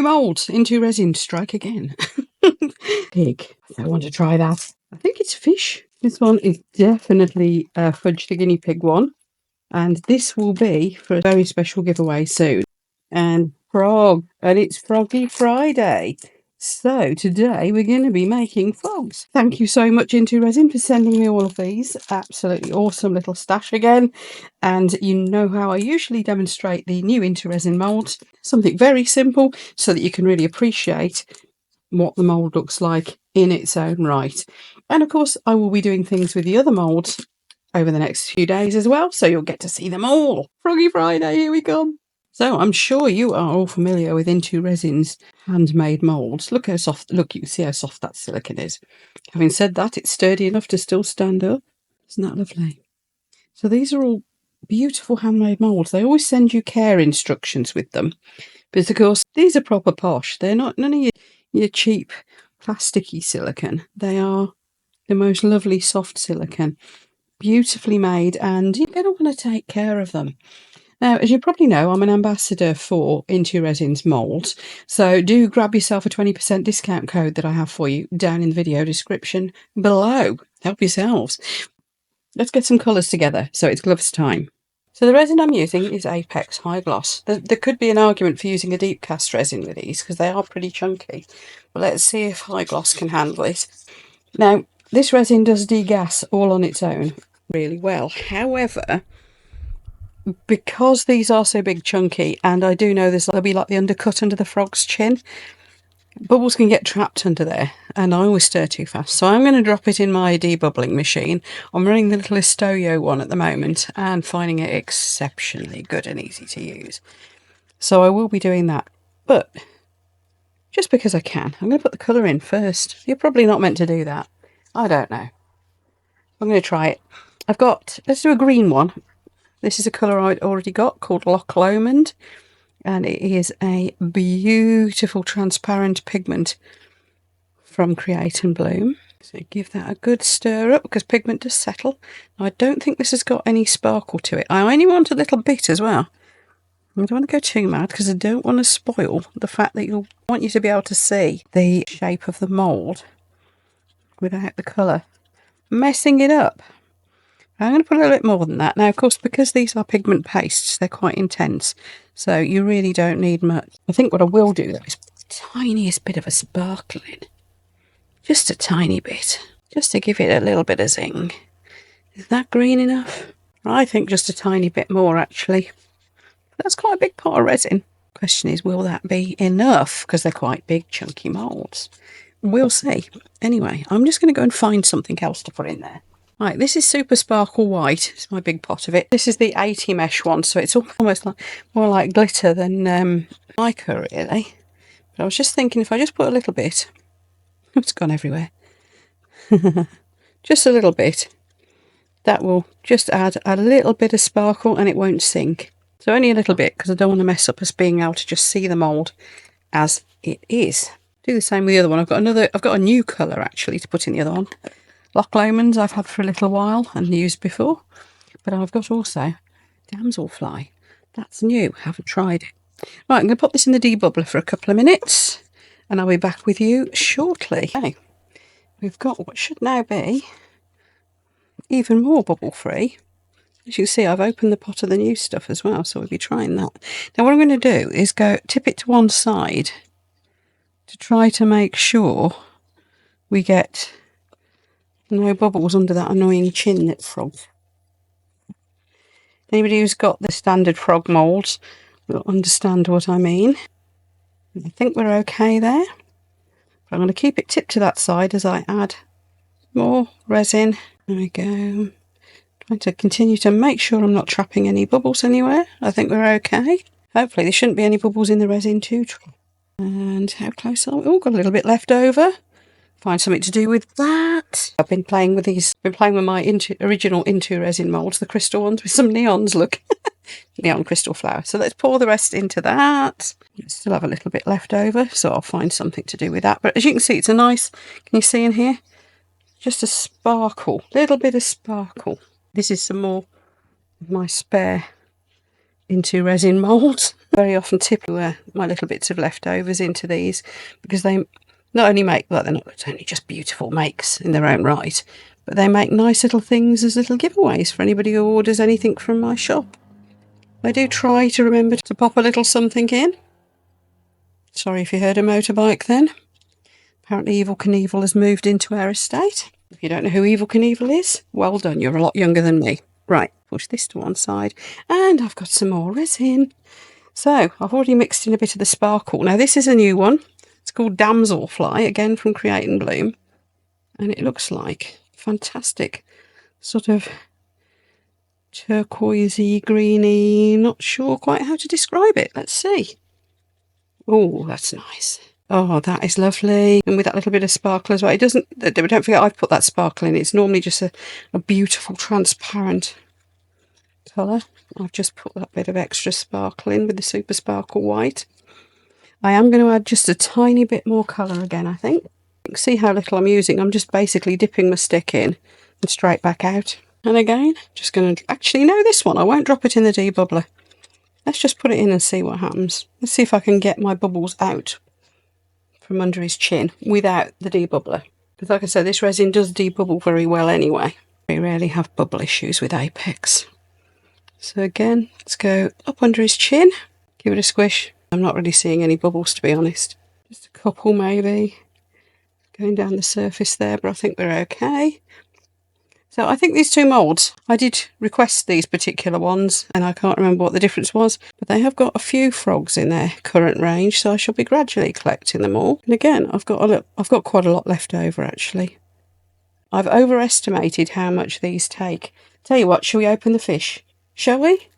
mould, IntoResin, strike again. Pig. I want to try that. I think it's fish. This one is definitely a Fudge the Guinea Pig one. And this will be for a very special giveaway soon. And frog. And it's Froggy Friday. So today we're going to be making frogs. Thank you so much IntoResin for sending me all of these. Absolutely awesome little stash again. And you know how I usually demonstrate the new IntoResin moulds. Something very simple so that you can really appreciate what the mould looks like in its own right. And of course I will be doing things with the other moulds over the next few days as well, so you'll get to see them all. Froggy Friday, here we come. So I'm sure you are all familiar with IntoResin's handmade moulds. Look how soft, look, you can see how soft that silicone is. Having said that, it's sturdy enough to still stand up. Isn't that lovely? So these are all beautiful handmade moulds. They always send you care instructions with them. Because of course, these are proper posh. They're not none of your cheap plasticky silicone. They are the most lovely soft silicone. Beautifully made, and you're going to want to take care of them. Now, as you probably know, I'm an ambassador for IntoResin's moulds, so do grab yourself a 20% discount code that I have for you down in the video description below. Help yourselves. Let's get some colours together, so it's gloves time. So the resin I'm using is Apex High Gloss. There could be an argument for using a deep cast resin with these, because they are pretty chunky. But let's see if High Gloss can handle it. Now, this resin does degas all on its own really well. However, because these are so big chunky, and I do know they'll be like the undercut under the frog's chin, bubbles can get trapped under there, and I always stir too fast. So I'm going to drop it in my debubbling machine. I'm running the little Estoyo one at the moment and finding it exceptionally good and easy to use. So I will be doing that. But just because I can, I'm going to put the colour in first. You're probably not meant to do that. I don't know. I'm going to try it. Let's do a green one. This is a colour I'd already got called Loch Lomond. And it is a beautiful transparent pigment from Create and Bloom. So give that a good stir up because pigment does settle. Now, I don't think this has got any sparkle to it. I only want a little bit as well. I don't want to go too mad because I don't want to spoil the fact that I want you to be able to see the shape of the mould without the colour messing it up. I'm going to put a little bit more than that. Now, of course, because these are pigment pastes, they're quite intense, so you really don't need much. I think what I will do, though, is the tiniest bit of a sparkling. Just a tiny bit, just to give it a little bit of zing. Is that green enough? I think just a tiny bit more, actually. That's quite a big pot of resin. Question is, will that be enough? Because they're quite big, chunky moulds. We'll see. Anyway, I'm just going to go and find something else to put in there. Right, this is Super Sparkle White. It's my big pot of it. This is the 80 mesh one, so it's almost like more like glitter than mica, really. But I was just thinking if I just put a little bit... It's gone everywhere. Just a little bit. That will just add a little bit of sparkle and it won't sink. So only a little bit because I don't want to mess up us being able to just see the mould as it is. Do the same with the other one. I've got a new colour actually to put in the other one. Loch Lomond's I've had for a little while and used before. But I've got also Damselfly. That's new. Haven't tried it. Right, I'm going to pop this in the debubbler for a couple of minutes. And I'll be back with you shortly. Okay, we've got what should now be even more bubble free. As you can see, I've opened the pot of the new stuff as well, so we'll be trying that. Now what I'm going to do is tip it to one side to try to make sure we get no bubbles under that annoying chin that frogs. Anybody who's got the standard frog moulds will understand what I mean. I think we're okay there. But I'm going to keep it tipped to that side as I add more resin. There we go. Trying to continue to make sure I'm not trapping any bubbles anywhere. I think we're okay. Hopefully there shouldn't be any bubbles in the resin too. And how close are we? Oh, got a little bit left over. Find something to do with that. I've been playing with these. Been playing with my original IntoResin moulds, the crystal ones with some neons. Look, neon crystal flower. So let's pour the rest into that. I still have a little bit left over, so I'll find something to do with that. But as you can see, it's a nice. Can you see in here? Just a sparkle, little bit of sparkle. This is some more of my spare IntoResin moulds. very often tip my little bits of leftovers into these, because they not only make, well, they're not only just beautiful makes in their own right, but they make nice little things as little giveaways for anybody who orders anything from my shop. I do try to remember to pop a little something in. Sorry if you heard a motorbike then. Apparently Evel Knievel has moved into our estate. If you don't know who Evel Knievel is, well done, you're a lot younger than me. Right, push this to one side, and I've got some more resin. So, I've already mixed in a bit of the sparkle. Now, this is a new one. It's called Damselfly, again from Create and Bloom. And it looks like fantastic sort of turquoisey, greeny, not sure quite how to describe it. Let's see. Oh, that's nice. Oh, that is lovely. And with that little bit of sparkle as well. It doesn't, don't forget I've put that sparkle in. It's normally just a beautiful transparent colour. I've just put that bit of extra sparkle in with the Super Sparkle White. I am going to add just a tiny bit more colour again, I think. See how little I'm using. I'm just basically dipping my stick in and straight back out. And again, just going to, actually no, this one, I won't drop it in the debubbler. Let's just put it in and see what happens. Let's see if I can get my bubbles out from under his chin without the debubbler. Because like I said, this resin does debubble very well anyway. We rarely have bubble issues with Apex. So again, let's go up under his chin, give it a squish. I'm not really seeing any bubbles, to be honest. Just a couple maybe going down the surface there, but I think we're okay. So I think these two moulds, I did request these particular ones and I can't remember what the difference was, but they have got a few frogs in their current range, so I shall be gradually collecting them all. And again, I've got quite a lot left over actually. I've overestimated how much these take. Tell you what, shall we open the fish? Shall we?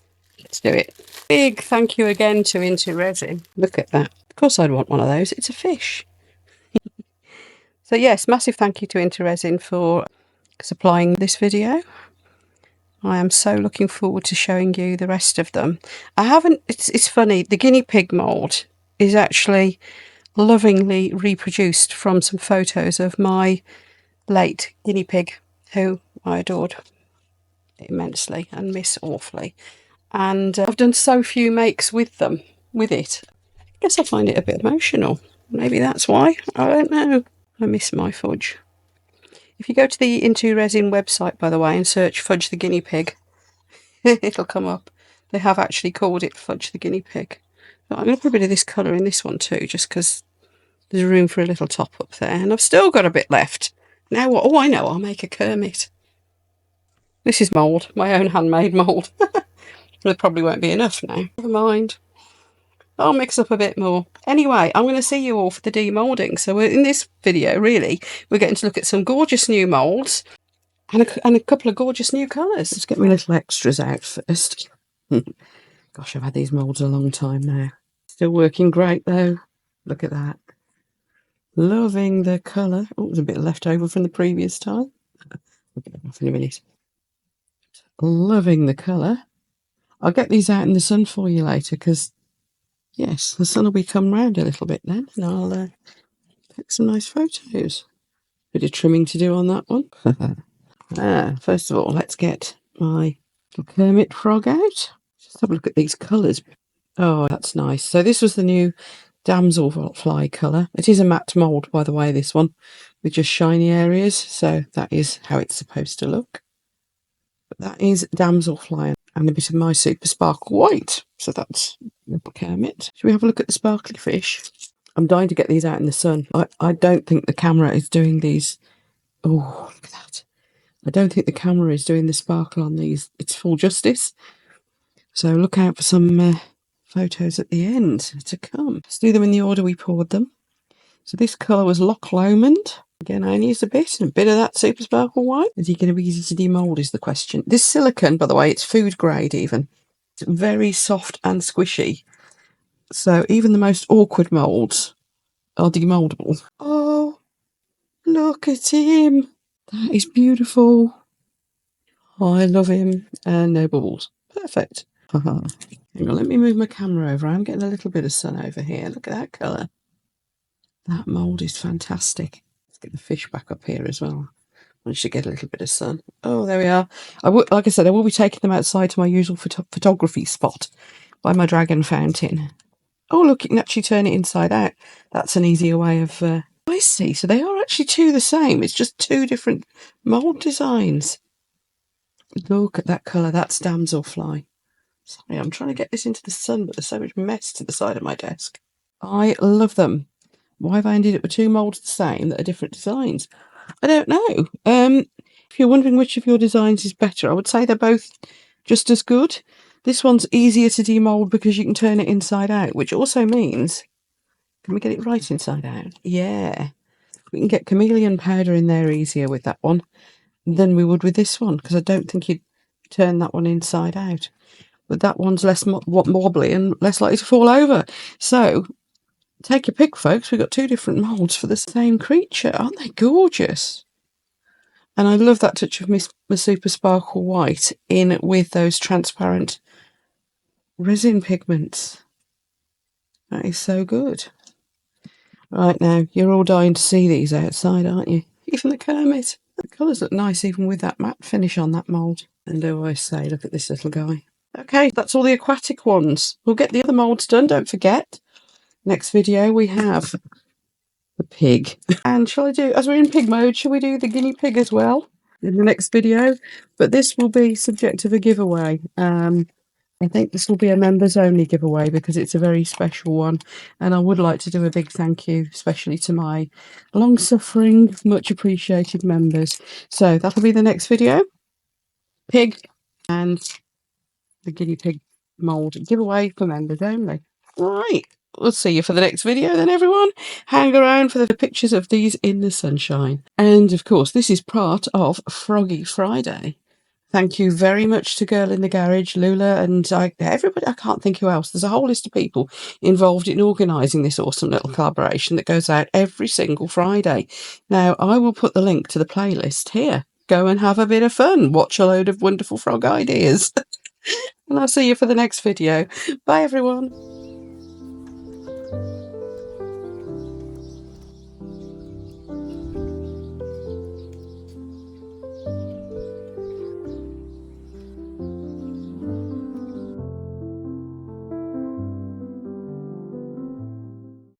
Let's do it. Big thank you again to IntoResin. Look at that. Of course I'd want one of those. It's a fish. So yes, massive thank you to IntoResin for supplying this video. I am so looking forward to showing you the rest of them. I haven't, it's funny, the guinea pig mould is actually lovingly reproduced from some photos of my late guinea pig, who I adored immensely and miss awfully. And I've done so few makes with them, with it. I guess I find it a bit emotional. Maybe that's why. I don't know. I miss my fudge. If you go to the IntoResin website, by the way, and search Fudge the Guinea Pig, it'll come up. They have actually called it Fudge the Guinea Pig. But I'm going to put a bit of this colour in this one too, just because there's room for a little top up there. And I've still got a bit left. Now what? Oh, I know. I'll make a Kermit. This is mould, my own handmade mould. There probably won't be enough now. Never mind. I'll mix up a bit more. Anyway, I'm going to see you all for the demolding. So we're in this video, really, we're getting to look at some gorgeous new moulds and a couple of gorgeous new colours. Let's get my little extras out first. Gosh, I've had these moulds a long time now. Still working great though. Look at that. Loving the colour. Oh, there's a bit left over from the previous time. I'll get that off in a minute. Loving the colour. I'll get these out in the sun for you later because, yes, the sun will be come round a little bit then and I'll take some nice photos. Bit of trimming to do on that one. First of all, let's get my little Kermit frog out. Just have a look at these colours. Oh, that's nice. So this was the new Damselfly colour. It is a matte mould, by the way, this one, with just shiny areas. So that is how it's supposed to look. But that is Damselfly and a bit of my Super Sparkle White. So that's little Kermit. Should we have a look at the sparkly fish? I'm dying to get these out in the sun. I don't think the camera is doing these. Oh, look at that. I don't think the camera is doing the sparkle on these. It's full justice. So look out for some photos at the end to come. Let's do them in the order we poured them. So this colour was Loch Lomond. Again, I only used a bit of that Super Sparkle White. Is he going to be easy to demould is the question. This silicone, by the way, it's food grade even. It's very soft and squishy. So even the most awkward moulds are demoldable. Oh, look at him. That is beautiful. Oh, I love him. And no bubbles. Perfect. Hang on, let me move my camera over. I'm getting a little bit of sun over here. Look at that colour. That mould is fantastic. Let's get the fish back up here as well. I should get a little bit of sun. Oh, there we are. Like I said, I will be taking them outside to my usual photography spot, by my dragon fountain. Oh, look, you can actually turn it inside out. That's an easier way of... I see. So they are actually two the same. It's just two different mould designs. Look at that colour. That's damselfly. Sorry, I'm trying to get this into the sun, but there's so much mess to the side of my desk. I love them. Why have I ended up with two moulds the same that are different designs? I don't know. If you're wondering which of your designs is better, I would say they're both just as good. This one's easier to demold because you can turn it inside out, which also means... Can we get it right inside out? Yeah. We can get chameleon powder in there easier with that one than we would with this one, because I don't think you'd turn that one inside out. But that one's less wobbly and less likely to fall over. So, take your pick, folks. We've got two different moulds for the same creature. Aren't they gorgeous? And I love that touch of my Super Sparkle White in with those transparent resin pigments. That is so good. Right now, you're all dying to see these outside, aren't you? Even the Kermit. The colours look nice even with that matte finish on that mould. And do I say, look at this little guy. Okay, that's all the aquatic ones. We'll get the other moulds done, don't forget. Next video we have the pig. And shall I do, as we're in pig mode, shall we do the guinea pig as well in the next video? But this will be subject of a giveaway. I think this will be a members only giveaway because it's a very special one. And I would like to do a big thank you, especially to my long-suffering, much appreciated members. So that'll be the next video. Pig and the guinea pig mould giveaway for members only. All right. We'll see you for the next video then, everyone. Hang around for the pictures of these in the sunshine. And, of course, this is part of Froggy Friday. Thank you very much to Girl in the Garage, Lula, and everybody. I can't think who else. There's a whole list of people involved in organising this awesome little collaboration that goes out every single Friday. Now, I will put the link to the playlist here. Go and have a bit of fun. Watch a load of wonderful frog ideas. And I'll see you for the next video. Bye, everyone.